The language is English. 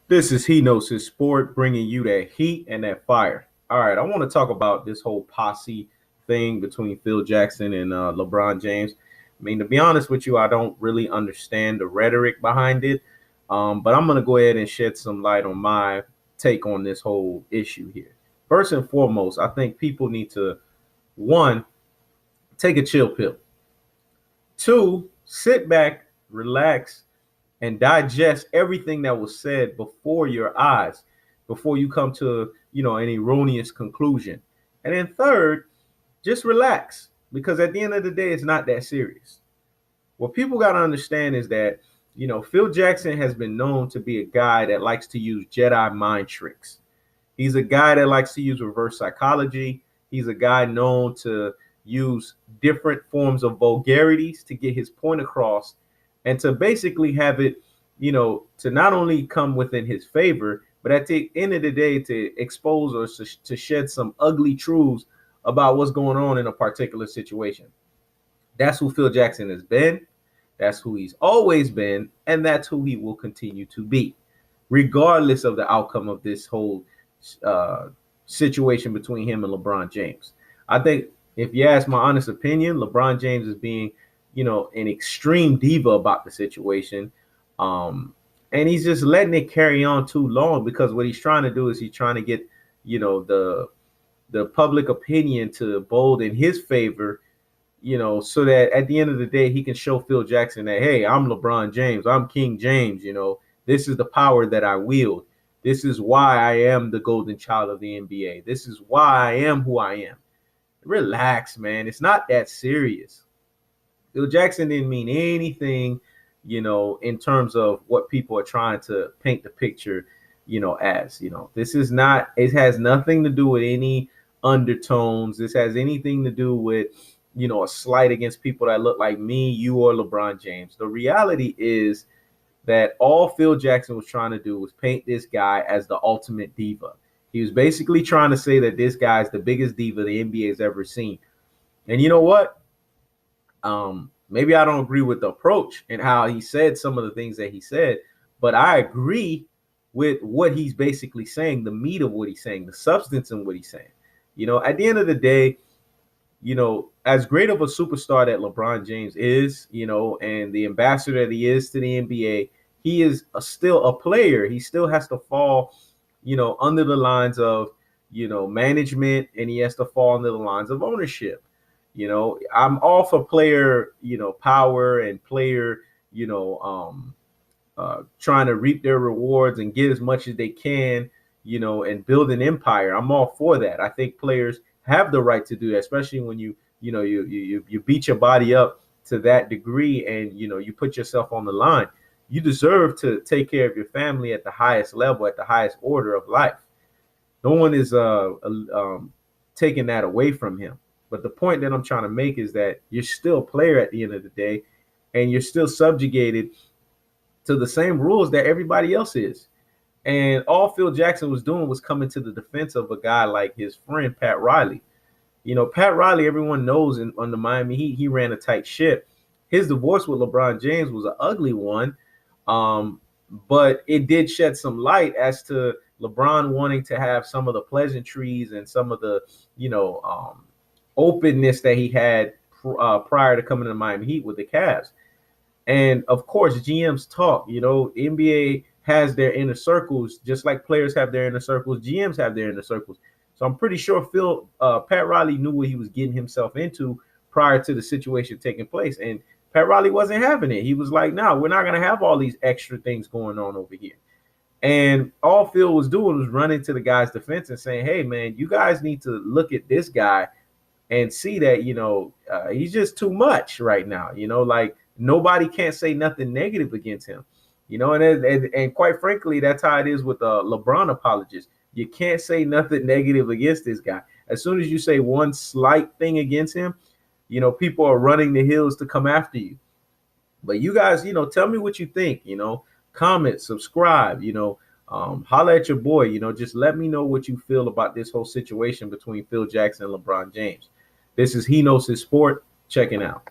This is He Knows His Sport, bringing you that heat and that fire. All right, I want to talk about this whole posse thing between Phil Jackson and LeBron James. I mean, to be honest with you, I don't really understand the rhetoric behind it, but I'm going to go ahead and shed some light on my take on this whole issue here. First and foremost, I think people need to, one, take a chill pill. Two, sit back, relax, and digest everything that was said before your eyes, before you come to, an erroneous conclusion. And then third, just relax, because at the end of the day, it's not that serious. What people got to understand is that, Phil Jackson has been known to be a guy that likes to use Jedi mind tricks. He's a guy that likes to use reverse psychology. He's a guy known to use different forms of vulgarities to get his point across and to basically have it, to not only come within his favor, but at the end of the day, to expose or to shed some ugly truths about what's going on in a particular situation. That's who Phil Jackson has been. That's who he's always been. And that's who he will continue to be, regardless of the outcome of this whole situation between him and LeBron James. I think if you ask my honest opinion, LeBron James is being, an extreme diva about the situation. And he's just letting it carry on too long, because what he's trying to do is he's trying to get, the public opinion to bold in his favor, so that at the end of the day, he can show Phil Jackson that, hey, I'm LeBron James. I'm King James. This is the power that I wield. This is why I am the golden child of the NBA. This is why I am who I am. Relax, man. It's not that serious. Phil Jackson didn't mean anything, in terms of what people are trying to paint the picture, as, this is not, it has nothing to do with any undertones. This has anything to do with, a slight against people that look like me, you, or LeBron James. The reality is that all Phil Jackson was trying to do was paint this guy as the ultimate diva. He was basically trying to say that this guy is the biggest diva the NBA has ever seen. And you know what? Maybe I don't agree with the approach and how he said some of the things that he said, but I agree with what he's basically saying, the meat of what he's saying, the substance in what he's saying. At the end of the day, as great of a superstar that LeBron James is, and the ambassador that he is to the NBA, he is still a player. He still has to fall, under the lines of, management, and he has to fall under the lines of ownership. I'm all for player, power and player, trying to reap their rewards and get as much as they can, and build an empire. I'm all for that. I think players have the right to do that, especially when you beat your body up to that degree, and you put yourself on the line. You deserve to take care of your family at the highest level, at the highest order of life. No one is taking that away from him. But the point that I'm trying to make is that you're still a player at the end of the day, and you're still subjugated to the same rules that everybody else is. And all Phil Jackson was doing was coming to the defense of a guy like his friend Pat Riley. Pat Riley, everyone knows on the Miami Heat, he ran a tight ship. His divorce with LeBron James was an ugly one, but it did shed some light as to LeBron wanting to have some of the pleasantries and some of the, openness that he had prior to coming to the Miami Heat with the Cavs. And of course, GMs talk. NBA has their inner circles, just like players have their inner circles. GMs have their inner circles. So I'm pretty sure Pat Riley knew what he was getting himself into prior to the situation taking place. And Pat Riley wasn't having it. He was like, no, we're not going to have all these extra things going on over here. And all Phil was doing was running to the guy's defense and saying, hey, man, you guys need to look at this guy and see that, he's just too much right now. Like nobody can't say nothing negative against him. And quite frankly, that's how it is with LeBron apologists. You can't say nothing negative against this guy. As soon as you say one slight thing against him, people are running the hills to come after you. But you guys, tell me what you think, comment, subscribe, holler at your boy, just let me know what you feel about this whole situation between Phil Jackson and LeBron James. This is He Knows His Sport, checking out.